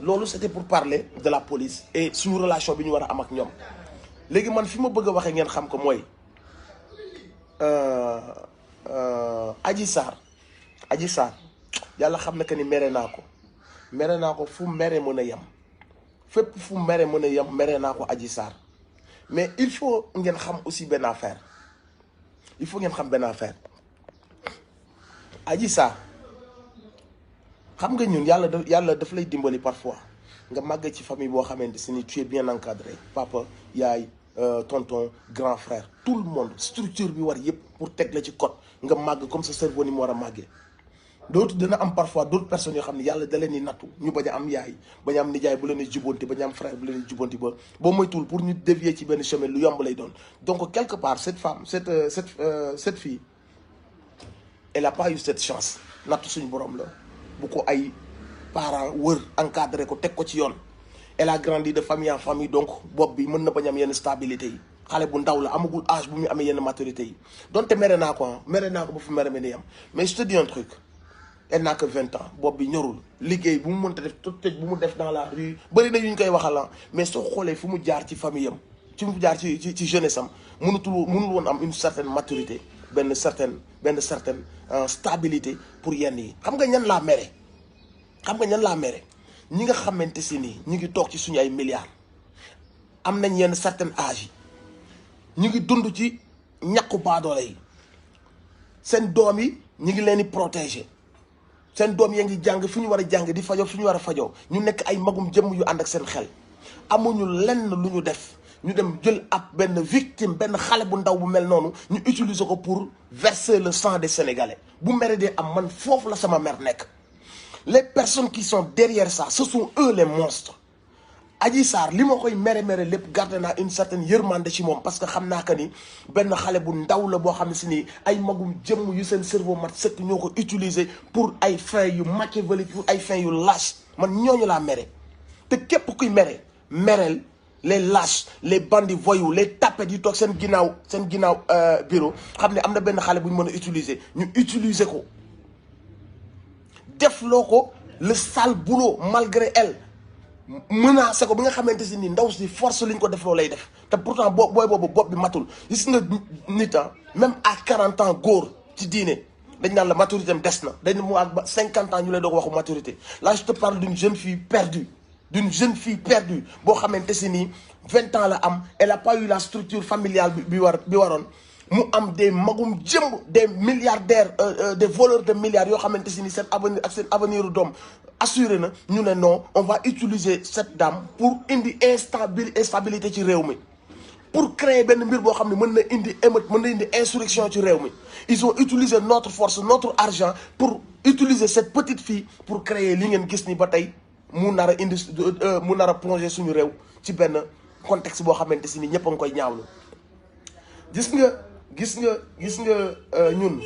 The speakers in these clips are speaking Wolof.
loolu c'était pour parler de la police et suñu relation bi ñu war a am ak ñoom. léegi man fi ma bëgg a waxee ngeen xam ko mooy Adji Sarr yàlla xam na que ni mere naa ko fu mere mën a yem fépp fu mere mën a yem mere naa ko Adji Sarr mais il faut ngeen xam aussi benn affaire Adji Sarr xam nga ñun yàlla daf lay dimbali parfois nga màgg ci famille boo xamante si ni tu es bien encadré papa yaay tonton grand frère tout le monde structure bi war yëpp pour teg la ci code nga màgg comme sa cerveau ni mu war a màggee. d'autres dina am parfois d'autres personnes yoo xam ne yàlla da leen di nattu ñu bañ a am yaay bañ a am nijaay bu leen di jubanti bañ a am frère bu leen di jubanti ba boo moytuwul pour ñu dévier ci benn chemin lu yomb lay doon. donc quelque part cette fille elle a pas eu cette chance nattu suñu borom la bu ko ay parents wër encadré ko teg ko ci yoon. elle a grandi de famille en famille donc bopp bi mën na bañ am yenn stabilité yi xale bu ndaw la amagul âge bu muy amee yenn maturité yi donte mere naa ko ba fu mere ni yam mais je te dis un truc. elle n'a que 20 ans bopp bi ñorul liggéey bu mu mënta def tëj bu mu def dans la rue bëri na yu ñu koy waxal mais soo xoolee fu mu jaar ci famille am ci mu jaar ci jeunesse am mënul woon am une certaine maturité benn certaine stabilité pour yenn yi. xam nga ñan laa mere ñi nga xamante si nii ñu ngi toog ci suñu ay milliards am nañ yenn certain âge yi ñu ngi dund ci ñàkku baadoole yi seen doom yi ñu ngi leen di protéger. seen doom yaa ngi jàng fi ñu war a jàng di fajoo fi ñu war a fajoo ñu nekk ay magum jëmm yu ànd ak seen xel amuñu lenn lu ñu def ñu dem jël ab benn victime benn xale bu ndaw bu mel noonu ñu utiliser ko pour verser le sang des Sénégalais bu mere dee am man foofu la sama mer nekk. les personnes qui sont derrière ça ce sont eux les monstres. Adji Sarr li ma koy mere lépp garde naa une certaine yërmande ci moom parce que xam naa que ni benn xale bu ndaw la boo xam ne si ni ay magum jëmm yu seen cerveau mat sëkk ñoo ko utiliser pour ay fins yu machiavélique pour ay fins yu lâche man ñooñu laa mere. te képp kuy mereel les lâches les bandits voyous les tapettes yu toog seen ginnaaw bureau xam ne am na benn xale bu ñu mën a ñu utiliser ko def loo ko le sale boulot malgré elle. menacé ko bi nga xamante si ni ndaw si force liñ ko def loo lay def te pourtant booy boobu bopp bi matul gis nga nit même à 40 ans góor ci diine dañ naan la maturité am des na dañ mu ak ba 50 ans ñu lay doog waxu maturité là je te parle d'une jeune fille perdue boo xamante si ni 20 ans la am elle a pas eu la structure familiale bi waroon mu am des magum jëmb des milliardaires des voleurs de milliards yoo xamante si ni seen avenir u doom assuré na ñu ne non on va utiliser cette dame pour indi instabilité ci réew mi pour créer benn mbir boo xam ne mën na indi émeute mën na indi insurrection ci réew mi ils ont utilisé notre force notre argent pour utiliser cette petite fille pour créer li ngeen gis ni ba tey mu nar a plonger suñu réew ci benn contexte boo xamante si ni ñëpp a ngi koy ñaawlu. gis nga ñun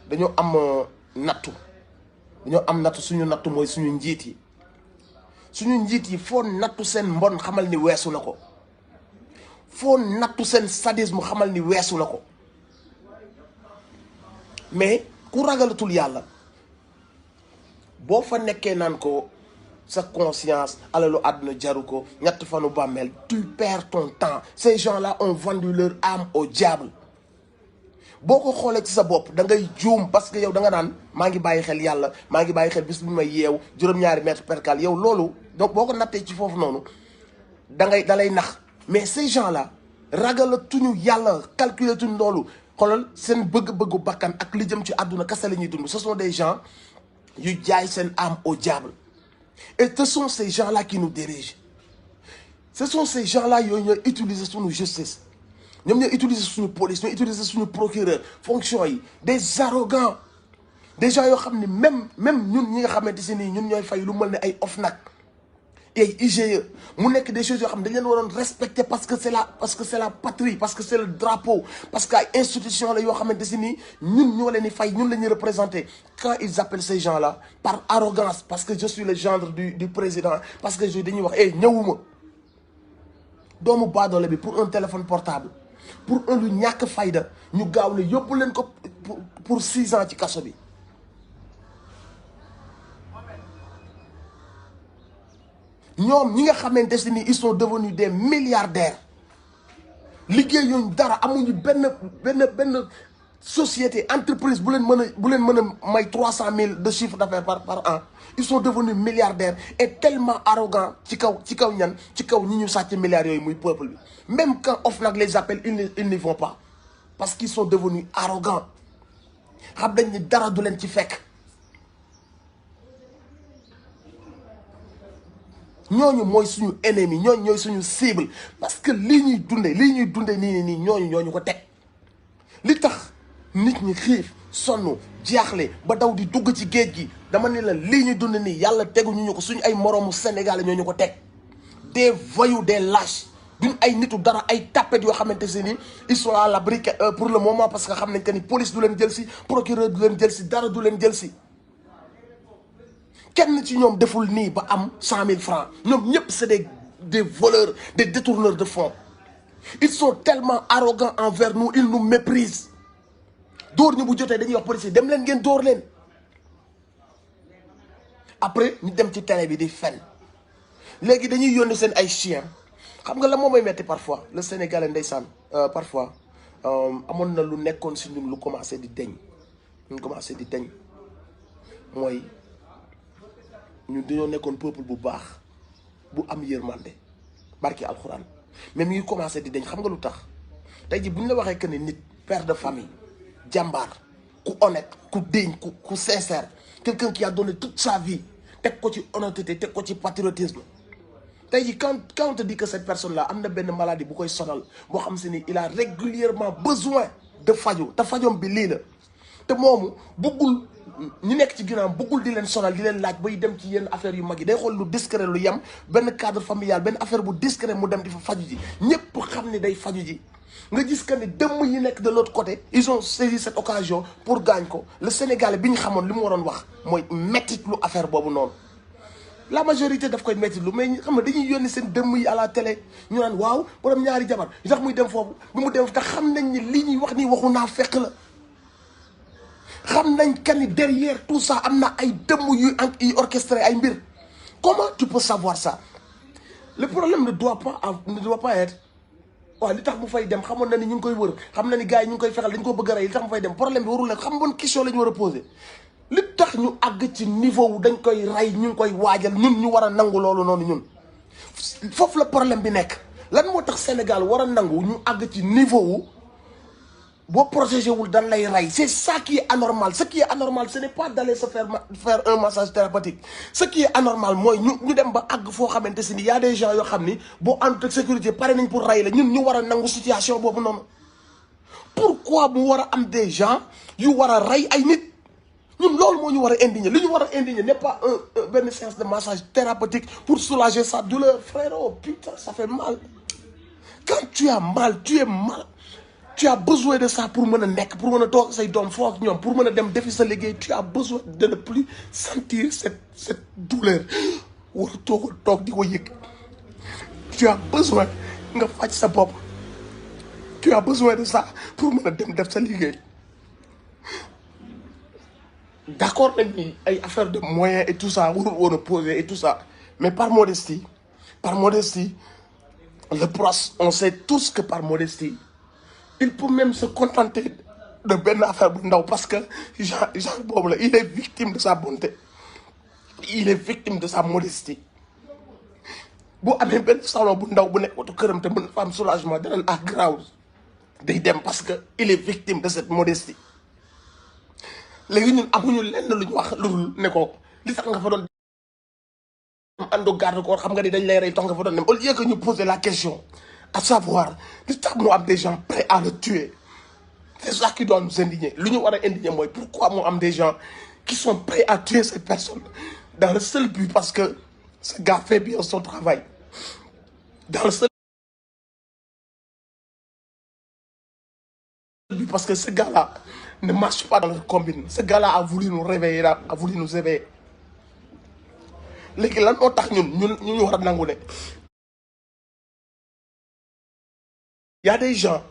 dañoo am nattu suñu nattu mooy suñu njiit yi foo nattu seen mbon xamal ni weesu na ko foo nattu seen sadisme xamal ni weesu na ko mais ku ragalatul yàlla boo fa nekkee naan ko sa conscience alalu àdduna jaru ko ñett fanu bàmmeel tu perds ton temps ces gens-là ont vendu leur âme au diable boo ko xoolee ci sa bopp da ngay juum parce que yow da nga naan maa ngi bàyyi xel yàlla maa ngi bàyyi xel bis bu may yeew juróom-ñaari mètre percal yow loolu donc boo ko nattee ci foofu noonu da lay nax mais ces gens-là ragalatuñu yàlla calculer tuñ loolu xoolal seen bëgg-bëggu bakkan ak li jëm ci àdduna kese la ñuy dund ce sont des gens yu jaay seen âme au diable et ce sont ces gens-là qui nous dirigent ce sont ces gens-là yooyu ñooy utiliser suñu justice ñoom ñooy utiliser suñu police ñooy utiliser suñu procureur fonction yi des arrogants des gens yoo xam ne même ñun ñi nga xamante si nii ñun ñooy fay lu mel ne ay OFNAC ay IGE mu nekk des choses yoo xam ne dañ leen waroon respecter parce que c'est la patrie parce que c'est le drapeau parce que ay institution la yoo xamante si nii ñun ñoo leen di fay ñun la ñuy représenter quand ils appellent ces gens-là par arrogance parce que je suis le gendre du président parce que dañuy wax ñëwuma doomu baadoole bi pour un téléphone portable pour un lu ñàkk fayda ñu gaaw ne yóbbu leen ko pour 6 ans ci kaso bi ñoom ñi nga xamante ni ils sont devenus des milliardaires liggéeyuñ dara amuñu benn société entreprise bu leen mën a may 300 000 de chiffre d'affaires par an. Ils sont devenus milliardaires et tellement arrogants ci kaw ñi ñu sàcc milliards yooyu muy peuple bi. Même quand OFNAC les appelle ils n'y vont pas parce qu'ils sont devenus arrogants xam nañ ni dara du leen ci fekk. ñooñu mooy suñu ennemi ñooñu ñooy suñu cible parce que lii ñuy dunde nii ñooñu ko teg li tax nit ñi xiif sonn jaaxle ba daw di dugg ci géej gi dama ne la lii ñuy dund nii yàlla teguñu ñu ko suñu ay moroomu Sénégal ñoo ñu ko teg des voyous des lâches duñ ay nitu dara ay tapet yoo xamante si ni ils sont à l'abri pour le moment parce que xam nañ que ni police du leen jël si procureur du leen jël si dara du leen jël si. kenn ci ñoom deful nii ba am 100 000 francs ñoom ñëpp c'est des voleurs des détourneurs de fonds. Ils sont tellement arrogants envers nous ils nous méprisent dóor ñu bu jotee dañuy wax policier dem leen ngeen dóor leen après ñu dem ci télé bi di fen léegi dañuy yónni seen ay chien xam nga la moom may metti parfois le Sénégalais ndeysaan parfois amoon na lu nekkoon si ñun lu commencé di deñ mooy ñun dañoo nekkoon peuple bu baax bu am yërmande barki alxuraan mais mi ngi commencé di deñ xam nga lu tax tey ji bu ñu la waxee que ne nit père de famille jàmbaar ku honnête ku digne ku sincère quelqu'un qui a donné toute sa vie teg ko ci honnêteté teg ko ci patriotisme tey ji quand on te dit que cette personne là am na benn maladie bu koy sonal boo xam si ni il a régulièrement besoin de faju te fajom bi lii la te moomu bëggul ñu nekk ci ginnaaw bëggul di leen sonal di leen laaj bay dem ci yenn affaire yu mag yi day xool lu discret lu yem benn cadre familial benn affaire bu discret mu dem di fa faju ji ñëpp xam ne day faju ji nga gis que ne dëmm yi nekk de l'autre côté ils ont saisi cette occasion pour gaañ ko le Sénégalais bi ñu xamoon li mu waroon wax mooy mettit lu affaire boobu noonu la majorité daf koy mettit lu mais xam nga dañuy yónni seen dëmm yi à la télé ñu naan waaw borom ñaari jabar yi tax muy dem foofu bi mu dem te xam nañ ni lii ñuy wax nii waxu naa fekk la xam nañ que ni derrière tout ça am na ay dëmm yuy orchestré ay mbir comment tu peux savoir ça le problème ne doit pas être waaw li tax mu fay dem xamoon na ni ñu ngi koy wër xam na ni gars yi ñu ngi koy fexal dañu ko bëgg a rey li tax mu fay dem problème bi warul la xam bon question la ñu war a poser li tax ñu àgg ci niveau wu dañ koy rey ñu ngi koy waajal ñun ñu war a nangu loolu noonu ñun foofu la problème bi nekk lan moo tax Sénégal war a nangu ñu àgg ci niveau wu boo protégé wul dañ lay rey c'est ça qui est anormal ce qui est anormal ce n'est pas d'aller se faire un massage thérapeutique ce qui est anormal mooy ñu dem ba àgg foo xamante si ni y a des gens yoo xam ni boo àndut ak sécurité pare nañ pour rey la ñun ñu war a nangu situation boobu noonu pourquoi mu war a am des gens yu war a rey ay nit ñun loolu moo ñu war a indigner li ñu war a indigner n'est pas benn séance de massage thérapeutique pour soulager sa douleur frérot putain ça fait mal quand tu as mal tu es mal tu as besoin de ça pour mën a nekk pour mën a toog say doom foo ak ñoom pour mën a dem defi sa liggéey tu as besoin de ne plus sentir cette douleur war a toog di ko yëg tu as besoin nga faj sa bopp tu as besoin de ça pour mën a dem def sa liggéey d'accord nañ ni ay affaire de moyens et tout ça warul woon a poser et tout ça mais par modestie le pros on sait tous que par modestie il peut même se contenter de benn affaire bu ndaw parce que genre boobu la il est victime de sa bonté il est victime de sa modestie bu amee benn salon bu ndaw bu nekk oto këram te mën fa am soulagement danañ grave day dem parce que il est victime de cette modestie léegi ñun amuñu lenn lu ñu wax lu ne ko li tax nga fa doon àndu garde corps xam nga ni dañ lay rey tax nga fa doon dem au lieu que ñu poser la question à savoir li tax mu am des gens prêts à le tuer c'est ça qui doit nous indigner lu ñu war a indigner mooy pourquoi mu am des gens qui sont prêts à tuer cette personne dans le seul but parce que ce gars fait bien son travail dans le seul but parce que ce gars-là ne marche pas dans le combine ce gars-là a voulu nous réveiller là a voulu nous éveiller léegi lan moo tax ñu war a nangu ne y a des gens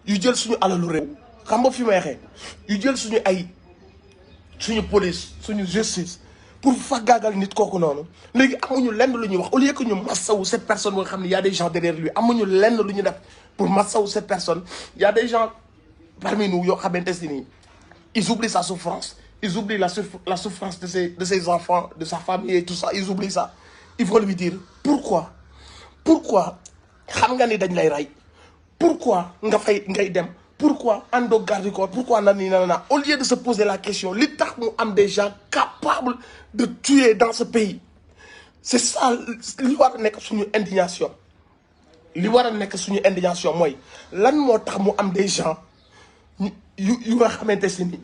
yu jël suñu alalu réew xam nga fi may waxee yu jël suñu police suñu justice pour fagaagal nit kooku noonu léegi amuñu lenn lu ñuy wax au lieu que ñu massawu cette personne ba nga xam ne y a des gens derrière lui amuñu lenn lu ñu def pour massawu cette personne. Y a des gens parmi nous yoo xamante si nii ils oublient sa souffrance, ils oublient la souffrance de ses enfants, de sa famille et tout ça, ils oublient ça. Ils vont lui dire pourquoi xam nga ni dañ lay rey, pourquoi nga fay ngay dem, pourquoi ando garde corps, pourquoi nani nanana, au lieu de se poser la question li tax mu am des gens capables de tuer dans ce pays. C'est ça li war a nekk suñu indignation. Li war a nekk suñu indignation mooy lan moo tax mu am des gens yu nga xamante si ni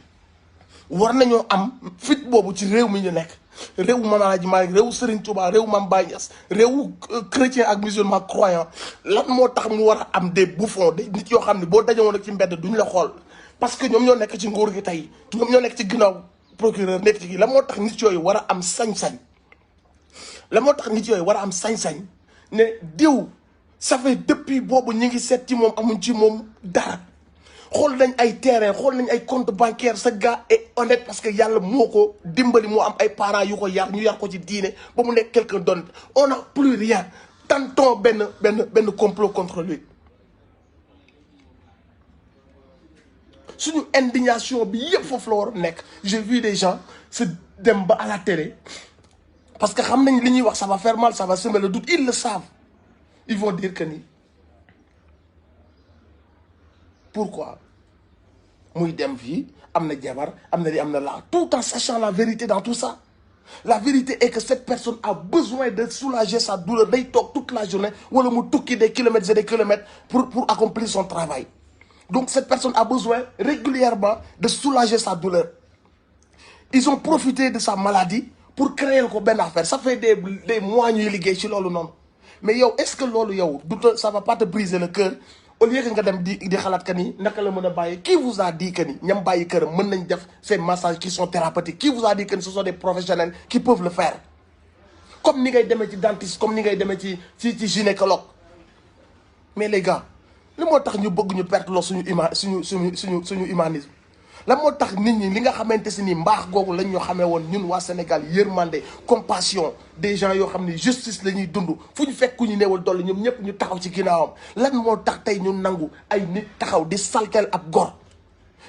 war nañoo am fit boobu ci réew mi ñu nekk, réewu Mame El Hadji Malick, réewu Serigne Touba, réewu Mame Baye Niass, réewu chrétien ak musulman croyant. Lan moo tax mu war a am des bouffons, des nit yoo xam ne boo dajewoon ak ci mbedd duñ la xool parce que ñoom ñoo nekk ci nguur gi tey, ñoom ñoo nekk ci ginnaaw procureur nekk ci kii. La moo tax nit yooyu war a am sañ-sañ, la moo tax nit yooyu war a am sañ-sañ ne diw ça fait depuis boobu ñu ngi seet ci moom amuñ ci moom dara. xool nañ ay terrain, xool nañ ay compte bancaire, ce gars est honnête parce que yàlla moo ko dimbali moo am ay parents yu ko yar ñu yar ko ci diine ba mu nekk quelqu'un d'honnête. On n'a plus rien, tantôt benn complot contre lui. Suñu indignation bi yëpp foofu la war a nekk. J'ai vu des gens se dem ba à la télé parce que xam nañ li ñuy wax ça va faire mal, ça va semer le doute, ils le savent. Ils vont dire que ni pourquoi muy dem fii am na jabar am na li am na la, tout en sachant la vérité dans tout ça. La vérité est que cette personne a besoin de soulager sa douleur. Day toog toute la journée wala mu tukki des kilomètres et des kilomètres pour accomplir son travail. Donc cette personne a besoin régulièrement de soulager sa douleur. Ils ont profité de sa maladie pour créer ko benn affaire. Ça fait des mois ñuy liggéey ci loolu noonu. Mais yow est-ce que loolu yow ça va pas te briser le cœur? Au lieu que nga dem di xalaat que ni naka la mën a bàyyi, qui vous a dit que ni ñam bàyyi këram mën nañ def ces massages qui sont thérapeutiques? Qui vous a dit que ce sont des professionnels qui peuvent le faire? Comme ni ngay demee ci dentiste, comme ni ngay demee ci gynécologue. Mais les gars, li moo tax ñu bëgg ñu perte loo suñu humanisme. La moo tax nit ñi li nga xamante si ni mbaax googu lañ ñoo xamee woon ñun waa Sénégal, yërmande, compassion, des gens yoo xam ne justice la ñuy dund fu ñu fekk ku ñu neewal doole ñoom ñëpp ñu taxaw ci ginnaawam. Lan moo tax tey ñu nangu ay nit taxaw di saltel ab gor,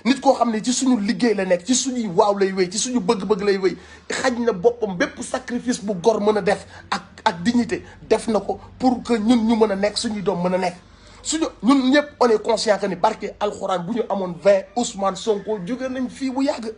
nit koo xam ne ci suñu liggéey la nekk, ci suñuy waaw lay wéy, ci suñu bëgg-bëgg lay wéy, xaj na boppam bépp sacrifice bu gor mën a def ak dignité def na ko pour que ñun ñu mën a nekk, suñuy doom mën a nekk. ñun ñëpp on est conscient que ni barke alxuraan bu ñu amoon 20 Ousmane Sonko jóge nañ fii bu yàgg.